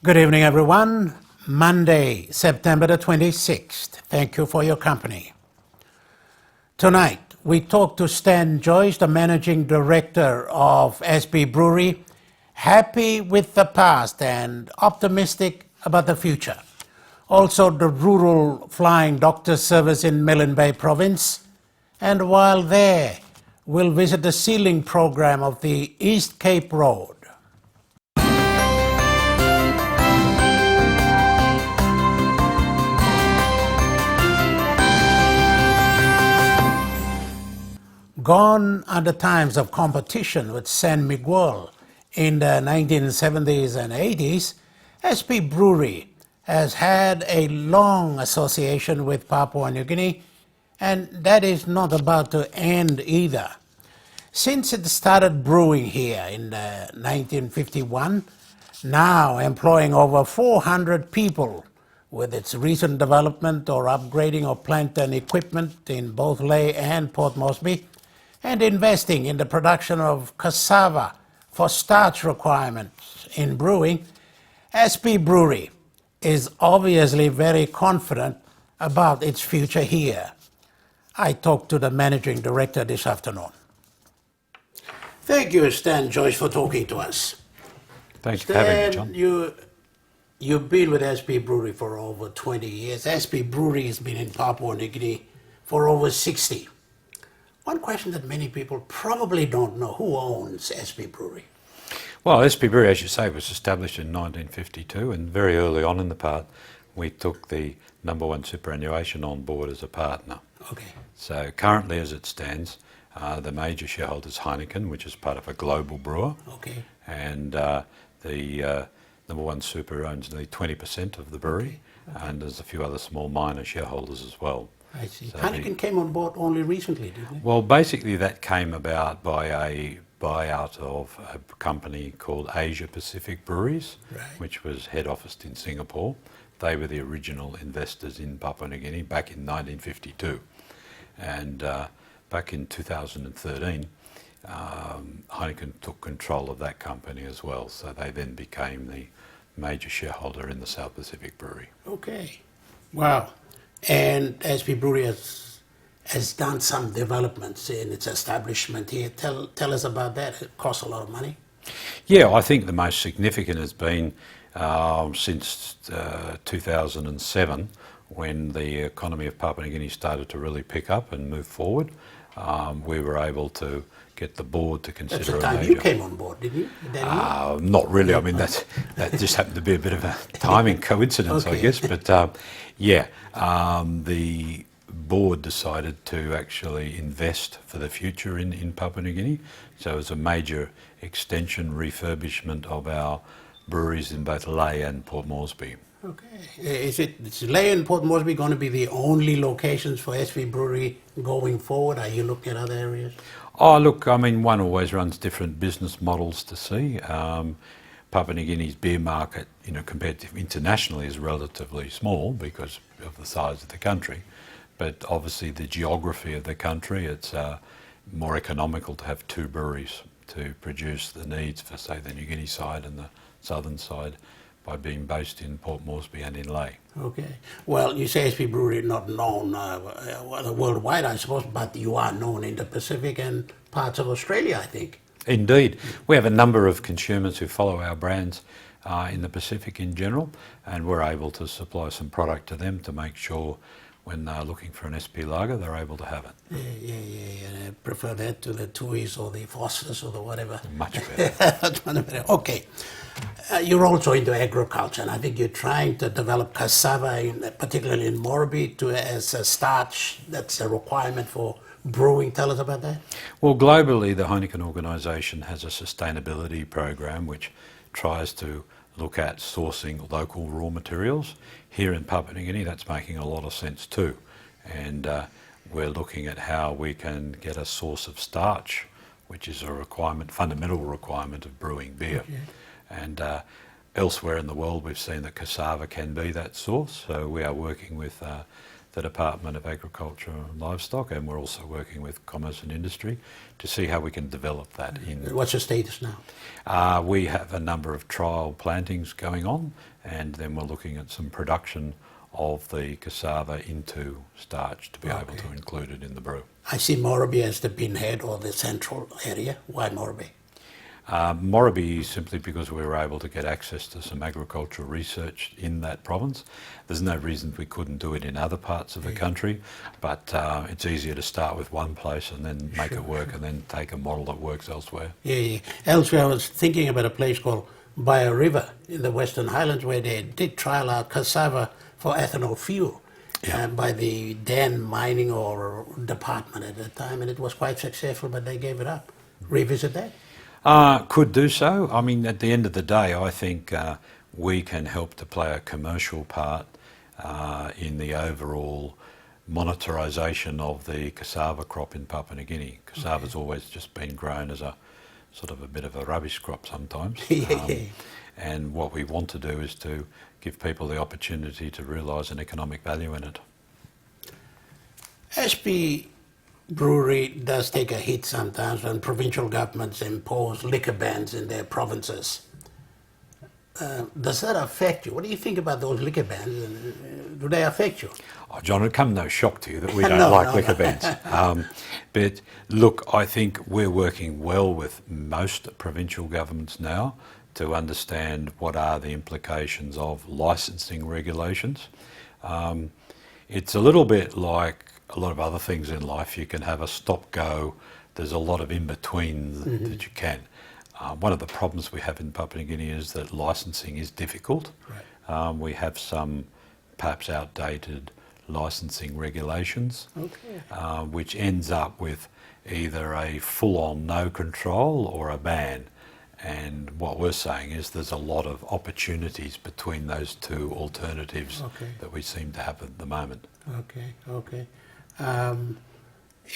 Good evening, everyone. Monday, September the 26th. Thank you for your company. Tonight, we talk to Stan Joyce, the Managing Director of SP Brewery, happy with the past and optimistic about the future. Also, the rural flying doctor service in Milne Bay Province. And while there, we'll visit the sealing program of the East Cape Road. Gone are the times of competition with San Miguel in the 1970s and 80s. SP Brewery has had a long association with Papua New Guinea, and that is not about to end either. Since it started brewing here in 1951, now employing over 400 people with its recent development or upgrading of plant and equipment in both Lae and Port Moresby, and investing in the production of cassava for starch requirements in brewing, SP Brewery is obviously very confident about its future here. I talked to the Managing Director this afternoon. Thank you, Stan Joyce, for talking to us. Thanks for having me, John. You've been with SP Brewery for over 20 years. SP Brewery has been in Papua New Guinea for over 60. One question that many people probably don't know, who owns SP Brewery? Well, SP Brewery, as you say, was established in 1952, and very early on in the part, we took the number one superannuation on board as a partner. Okay. So currently, as it stands, the major shareholder is Heineken, which is part of a global brewer. Okay. And the number one super owns nearly 20% of the brewery, okay. And there's a few other small minor shareholders as well. I see. So Heineken came on board only recently, didn't it? Well, basically that came about by a buyout of a company called Asia Pacific Breweries, right, which was head officed in Singapore. They were the original investors in Papua New Guinea back in 1952. And back in 2013, Heineken took control of that company as well. So they then became the major shareholder in the South Pacific Brewery. Okay. Wow. And SP Brewery has done some developments in its establishment here. Tell us about that. It costs a lot of money. Yeah, I think the most significant has been since 2007, when the economy of Papua New Guinea started to really pick up and move forward. We were able to get the board to consider. That's the time you came on board, didn't you? Not really. I mean, that just happened to be a bit of a timing coincidence, okay. I guess. But the board decided to actually invest for the future in Papua New Guinea. So it was a major extension, refurbishment of our breweries in both Lae and Port Moresby. Okay. Is Lae and Port Moresby going to be the only locations for SP Brewery going forward? Are you looking at other areas? Oh, look, I mean, one always runs different business models to see. Papua New Guinea's beer market, compared to internationally, is relatively small because of the size of the country. But obviously the geography of the country, it's more economical to have two breweries to produce the needs for, say, the New Guinea side and the southern side by being based in Port Moresby and in Lae. Okay. Well, you say SP Brewery not known worldwide, I suppose, but you are known in the Pacific and parts of Australia, I think. Indeed. We have a number of consumers who follow our brands in the Pacific in general, and we're able to supply some product to them to make sure when they're looking for an SP lager, they're able to have it. Yeah. I prefer that to the Tui's or the Foster's or the whatever. Much better. Okay. You're also into agriculture, and I think you're trying to develop cassava, particularly in Moresby, as a starch. That's a requirement for brewing. Tell us about that. Well, globally, the Heineken organisation has a sustainability program which tries to look at sourcing local raw materials. Here in Papua New Guinea, that's making a lot of sense too. And we're looking at how we can get a source of starch, which is a requirement, fundamental requirement of brewing beer. Okay. And elsewhere in the world, we've seen that cassava can be that source. So we are working with the Department of Agriculture and Livestock, and we're also working with Commerce and Industry to see how we can develop that in. What's the status now? We have a number of trial plantings going on, and then we're looking at some production of the cassava into starch to be able to include it in the brew. I see Morribee as the pinhead or the central area. Why Morribee? Morribee simply because we were able to get access to some agricultural research in that province. There's no reason we couldn't do it in other parts of the country, but it's easier to start with one place and then make it work and then take a model that works elsewhere. Yeah. Elsewhere, I was thinking about a place called Bio River in the Western Highlands where they did trial out cassava for ethanol fuel by the then mining or department at the time, and it was quite successful, but they gave it up. Revisit that? Could do so. I mean, at the end of the day, I think we can help to play a commercial part in the overall monetarisation of the cassava crop in Papua New Guinea. Cassava's always just been grown as a sort of a bit of a rubbish crop sometimes. And what we want to do is to give people the opportunity to realise an economic value in it. SP Brewery does take a hit sometimes when provincial governments impose liquor bans in their provinces. Does that affect you? What do you think about those liquor bans? Do they affect you? Oh, John, it'd come no shock to you that we don't like liquor bans. But look, I think we're working well with most provincial governments now to understand what are the implications of licensing regulations. It's a little bit like a lot of other things in life. You can have a stop-go. There's a lot of in-between that you can. One of the problems we have in Papua New Guinea is that licensing is difficult. Right. We have some perhaps outdated licensing regulations, which ends up with either a full-on no control or a ban. And what we're saying is there's a lot of opportunities between those two alternatives that we seem to have at the moment. Okay.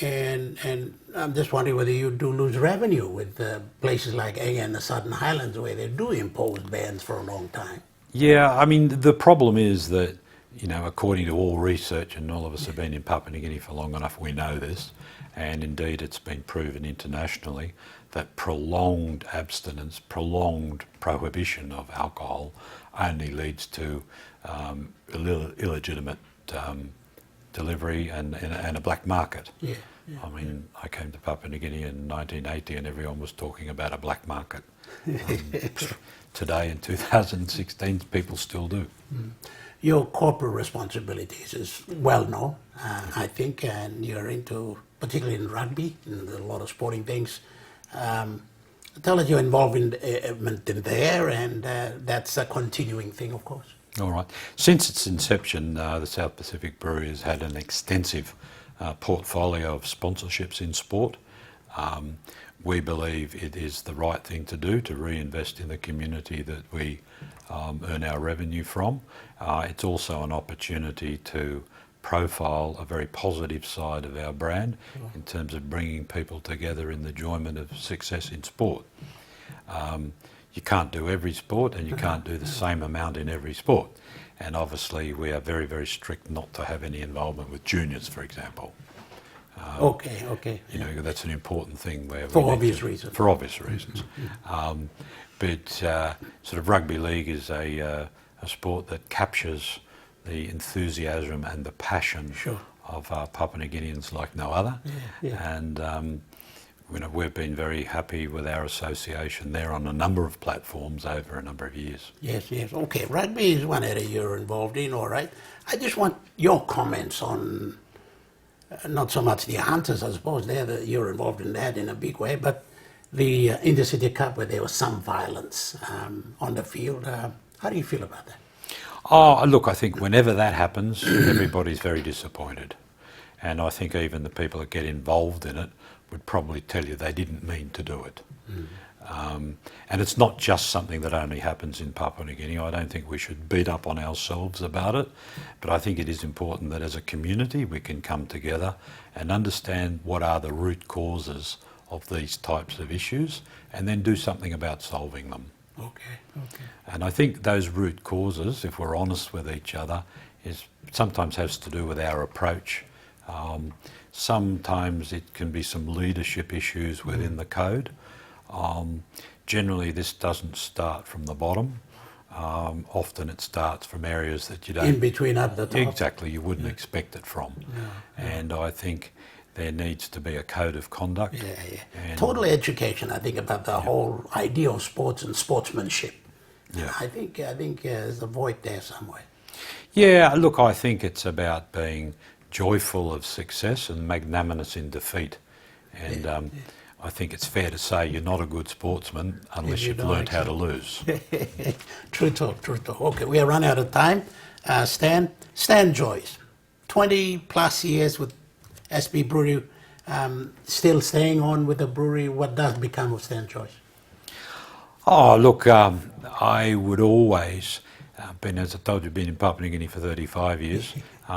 And I'm just wondering whether you do lose revenue with places like Ega and the Southern Highlands where they do impose bans for a long time. Yeah, I mean, the problem is that, you know, according to all research, and all of us have been in Papua New Guinea for long enough, we know this, and indeed it's been proven internationally that prolonged abstinence, prolonged prohibition of alcohol only leads to illegitimate delivery and a black market. I mean, I came to Papua New Guinea in 1980 and everyone was talking about a black market. Today in 2016, people still do. Your corporate responsibilities is well known, I think, and you're into, particularly in rugby and a lot of sporting things. Tell us your involvement in there, and that's a continuing thing, of course. All right. Since its inception, the South Pacific Brewery has had an extensive portfolio of sponsorships in sport. We believe it is the right thing to do to reinvest in the community that we earn our revenue from. It's also an opportunity to profile a very positive side of our brand in terms of bringing people together in the enjoyment of success in sport. You can't do every sport and you can't do the same amount in every sport. And obviously we are very, very strict not to have any involvement with juniors, for example. You know, that's an important thing. For obvious reasons. For obvious reasons. But sort of rugby league is a sport that captures the enthusiasm and the passion of Papua New Guineans like no other. And you know, we've been very happy with our association there on a number of platforms over a number of years. Yes. Okay, rugby is one area you're involved in, all right. I just want your comments on, not so much the hunters, I suppose, you're involved in that in a big way, but the Intercity Cup where there was some violence on the field. How do you feel about that? Oh, look, I think whenever that happens, everybody's very disappointed. And I think even the people that get involved in it would probably tell you they didn't mean to do it. And it's not just something that only happens in Papua New Guinea. I don't think we should beat up on ourselves about it, but I think it is important that as a community we can come together and understand what are the root causes of these types of issues and then do something about solving them. Okay. And I think those root causes, if we're honest with each other, is sometimes has to do with our approach. Sometimes it can be some leadership issues within the code. Generally, this doesn't start from the bottom. Often it starts from areas that you don't... In between at the top. Exactly, you wouldn't expect it from. And I think there needs to be a code of conduct. And Total education, I think, about the whole idea of sports and sportsmanship. Yeah. I think there's a void there somewhere. Yeah, look, I think it's about being joyful of success and magnanimous in defeat. And I think it's fair to say you're not a good sportsman unless you've learned how to lose. True talk, true talk. Okay, we are running out of time. Stan Joyce, 20 plus years with SP Brewery, still staying on with the brewery. What does become of Stan Joyce? Oh, look, I would always, as I told you, been in Papua New Guinea for 35 years.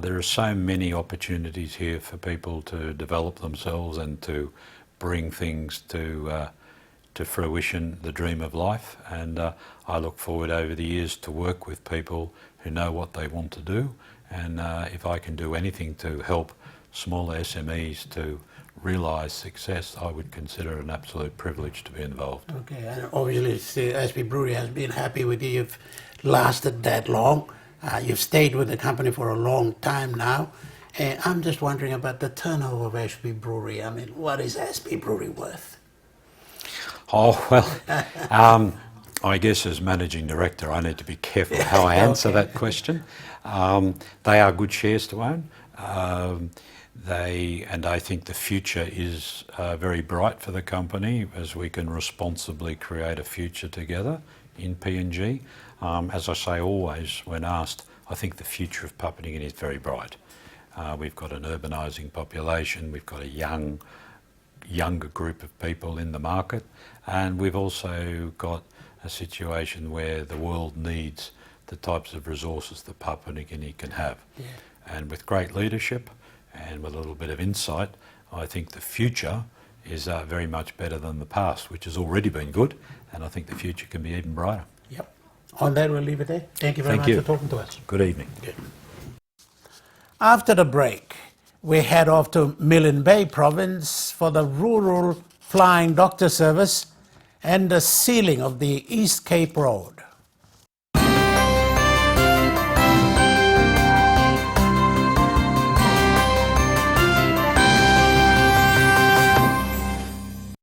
There are so many opportunities here for people to develop themselves and to bring things to fruition, the dream of life. And I look forward over the years to work with people who know what they want to do. And if I can do anything to help smaller SMEs to realise success, I would consider it an absolute privilege to be involved. Okay, and obviously SP Brewery has been happy with you. You've lasted that long. You've stayed with the company for a long time now. And I'm just wondering about the turnover of SP Brewery. I mean, what is SP Brewery worth? Oh, well, I guess as Managing Director, I need to be careful how I answer that question. They are good shares to own. And I think the future is very bright for the company as we can responsibly create a future together in PNG. As I say always when asked, I think the future of Papua New Guinea is very bright. We've got an urbanising population, we've got a younger group of people in the market, and we've also got a situation where the world needs the types of resources that Papua New Guinea can have. And with great leadership and with a little bit of insight, I think the future is very much better than the past, which has already been good, and I think the future can be even brighter. Yep. On that, we'll leave it there. Thank you very much for talking to us. Good evening. Good. After the break, we head off to Milne Bay Province for the rural flying doctor service and the sealing of the East Cape Road.